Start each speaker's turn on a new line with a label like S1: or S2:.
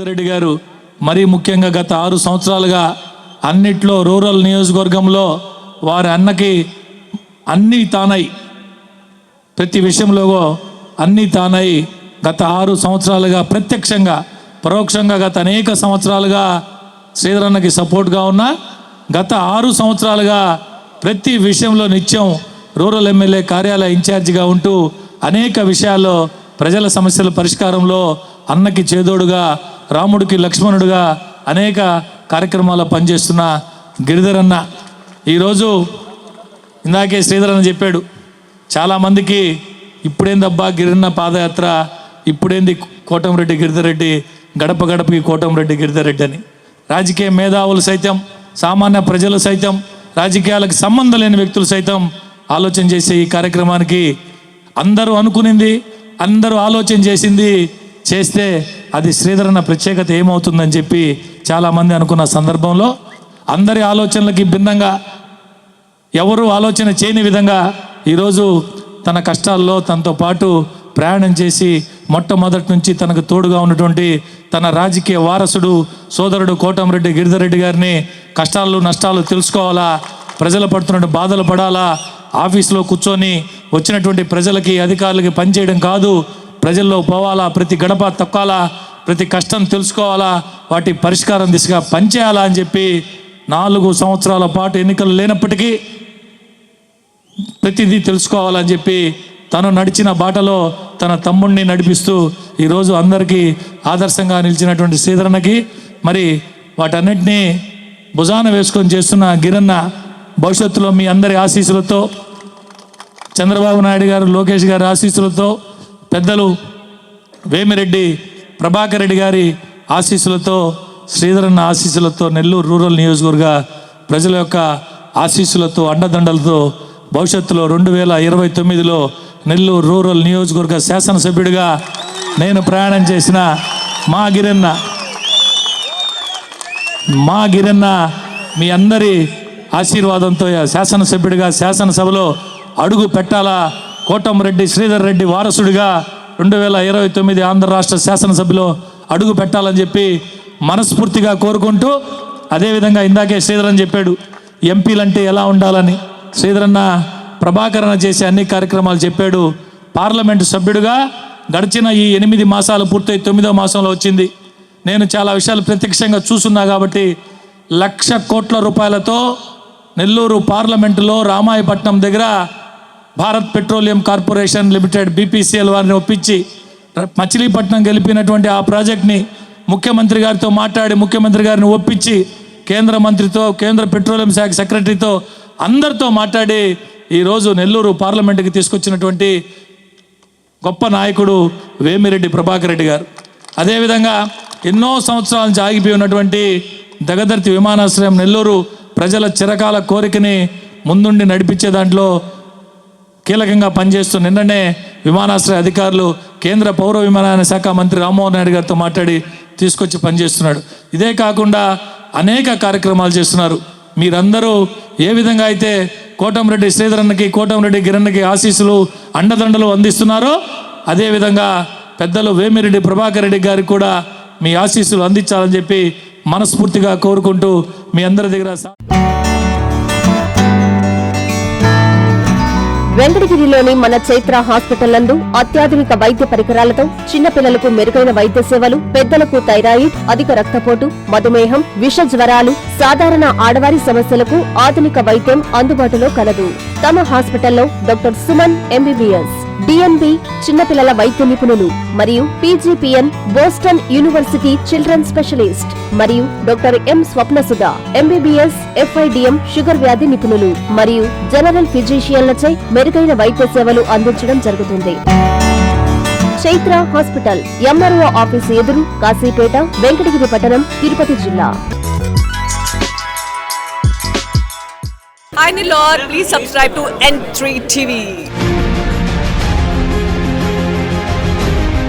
S1: గిరిధరెడ్డి గారు మరీ ముఖ్యంగా గత 6 సంవత్సరాలుగా అన్నిట్లో రూరల్ నియోజకవర్గంలో వారి అన్నకి అన్నీ తానై, ప్రతి విషయంలో అన్నీ తానై గత 6 సంవత్సరాలుగా ప్రత్యక్షంగా పరోక్షంగా గత అనేక సంవత్సరాలుగా శ్రీధర్ అన్నకి సపోర్ట్గా ఉన్న గత 6 సంవత్సరాలుగా ప్రతి విషయంలో నిత్యం రూరల్ ఎమ్మెల్యే కార్యాలయ ఇన్ఛార్జిగా ఉంటూ అనేక విషయాల్లో ప్రజల సమస్యల పరిష్కారంలో అన్నకి చేదోడుగా, రాముడికి లక్ష్మణుడుగా అనేక కార్యక్రమాల్లో పనిచేస్తున్న గిరిధర్ అన్న ఈరోజు ఇందాకే శ్రీధర్ అన్న చెప్పాడు, చాలామందికి ఇప్పుడేందబ్బా గిరిన్న పాదయాత్ర, ఇప్పుడేంది కోటంరెడ్డి గిరిధర్ రెడ్డి, గడప గడపకి కోటంరెడ్డి గిరిధర్ రెడ్డి అని. రాజకీయ మేధావులు సైతం, సామాన్య ప్రజలు సైతం, రాజకీయాలకు సంబంధం లేని వ్యక్తులు సైతం ఆలోచన చేసే ఈ కార్యక్రమానికి అందరూ అనుకునింది, అందరూ ఆలోచన చేసింది చేస్తే అది శ్రీధర్ అన్న ప్రత్యేకత ఏమవుతుందని చెప్పి చాలామంది అనుకున్న సందర్భంలో అందరి ఆలోచనలకి భిన్నంగా, ఎవరు ఆలోచన చేయని విధంగా ఈరోజు తన కష్టాల్లో తనతో పాటు ప్రయాణం చేసి మొట్టమొదటి నుంచి తనకు తోడుగా ఉన్నటువంటి తన రాజకీయ వారసుడు సోదరుడు కోటంరెడ్డి గిరిధర్ రెడ్డి గారిని కష్టాలు నష్టాలు తెలుసుకోవాలా, ప్రజలు పడుతున్న బాధలు పడాలా, ఆఫీసులో కూర్చొని వచ్చినటువంటి ప్రజలకి అధికారులకి పనిచేయడం కాదు, ప్రజల్లో పోవాలా, ప్రతి గడప తొక్కాలా, ప్రతి కష్టం తెలుసుకోవాలా, వాటి పరిష్కారం దిశగా పనిచేయాలా అని చెప్పి 4 సంవత్సరాల పాటు ఎన్నికలు లేనప్పటికీ ప్రతిదీ తెలుసుకోవాలని చెప్పి తను నడిచిన బాటలో తన తమ్ముడిని నడిపిస్తూ ఈరోజు అందరికీ ఆదర్శంగా నిలిచినటువంటి శ్రీధరన్నకి మరి వాటన్నిటినీ భుజాన వేసుకొని చేస్తున్న గిరన్న భవిష్యత్తులో మీ అందరి ఆశీస్సులతో, చంద్రబాబు నాయుడు గారు, లోకేష్ గారి ఆశీస్సులతో, పెద్దలు వేమిరెడ్డి ప్రభాకర్ రెడ్డి గారి ఆశీస్సులతో, శ్రీధరన్న ఆశీస్సులతో, నెల్లూరు రూరల్ నియోజకవర్గ ప్రజల యొక్క ఆశీస్సులతో, అండదండలతో భవిష్యత్తులో 2029లో నెల్లూరు రూరల్ నియోజకవర్గ శాసనసభ్యుడిగా నేను ప్రయాణం చేసిన మా గిరన్న మీ అందరి ఆశీర్వాదంతో శాసనసభ్యుడిగా శాసనసభలో అడుగు పెట్టాలా, కోటంరెడ్డి శ్రీధర్ రెడ్డి వారసుడిగా 2029 ఆంధ్ర రాష్ట్ర శాసనసభలో అడుగు పెట్టాలని చెప్పి మనస్ఫూర్తిగా కోరుకుంటూ, అదేవిధంగా ఇందాకే శ్రీధర్ అని చెప్పాడు ఎంపీలంటే ఎలా ఉండాలని. శ్రీధరన్న ప్రభాకరణ చేసే అన్ని కార్యక్రమాలు చెప్పాడు. పార్లమెంటు సభ్యుడిగా గడిచిన ఈ 8 మాసాలు పూర్తయి 9వ మాసంలో వచ్చింది. నేను చాలా విషయాలు ప్రత్యక్షంగా చూస్తున్నా కాబట్టి 1,00,000 కోట్ల రూపాయలతో నెల్లూరు పార్లమెంటులో రామాయపట్నం దగ్గర Bharat petroleum corporation limited BPCL వారిని ఒప్పించి మచిలీపట్నం గెలిపినటువంటి ఆ ప్రాజెక్ట్ని ముఖ్యమంత్రి గారితో మాట్లాడి ముఖ్యమంత్రి గారిని ఒప్పించి కేంద్ర మంత్రితో, కేంద్ర పెట్రోలియం శాఖ సెక్రటరీతో అందరితో మాట్లాడి ఈరోజు నెల్లూరు పార్లమెంటుకి తీసుకొచ్చినటువంటి గొప్ప నాయకుడు వేమిరెడ్డి ప్రభాకర్ రెడ్డి గారు. అదేవిధంగా ఎన్నో సంవత్సరాల నుంచి ఆగిపోయి ఉన్నటువంటి దగదర్తి విమానాశ్రయం నెల్లూరు ప్రజల చిరకాల కోరికని ముందుండి నడిపించే దాంట్లో కీలకంగా పనిచేస్తూ నిన్ననే విమానాశ్రయ అధికారులు కేంద్ర పౌర విమానయాన శాఖ మంత్రి రామ్మోహన్ నాయుడు గారితో మాట్లాడి తీసుకొచ్చి పనిచేస్తున్నాడు. ఇదే కాకుండా అనేక కార్యక్రమాలు చేస్తున్నారు. మీరందరూ ఏ విధంగా అయితే కోటంరెడ్డి శ్రీధరన్నకి, కోటంరెడ్డి గిరన్నకి ఆశీస్సులు అండదండలు అందిస్తున్నారో అదేవిధంగా పెద్దలు వేమిరెడ్డి ప్రభాకర్ రెడ్డి గారికి కూడా మీ ఆశీస్సులు అందించాలని చెప్పి మనస్ఫూర్తిగా కోరుకుంటూ మీ అందరి దగ్గర
S2: వెంకటగిరిలోని మన చైత్ర హాస్పిటల్ నందు అత్యాధునిక వైద్య పరికరాలతో చిన్నపిల్లలకు మెరుగైన వైద్య సేవలు, పెద్దలకు థైరాయిడ్, అధిక రక్తపోటు, మధుమేహం, విష జ్వరాలు, సాధారణ ఆడవారి సమస్యలకు ఆధునిక వైద్యం అందుబాటులో కలదు. తమ హాస్పిటల్లో డాక్టర్ సుమన్ MBBS, DNB చిన్నపిల్లల వైద్య నిపుణులు మరియు PGPN Boston university children specialist మరియు doctor M Swapnasudha MBBS FIDM sugar వ్యాధి నిపుణులు మరియు జనరల్ ఫిజిషియన్లచే మెరుగైన వైద్య సేవలు అందించడం జరుగుతుంది. చైత్ర హాస్పిటల్, MRO ఆఫీసు ఎదురు, కాశీపేట, వెంకటగిరి పట్టణం, తిరుపతి జిల్లా.
S3: Hi Nilor, please subscribe to N3 TV.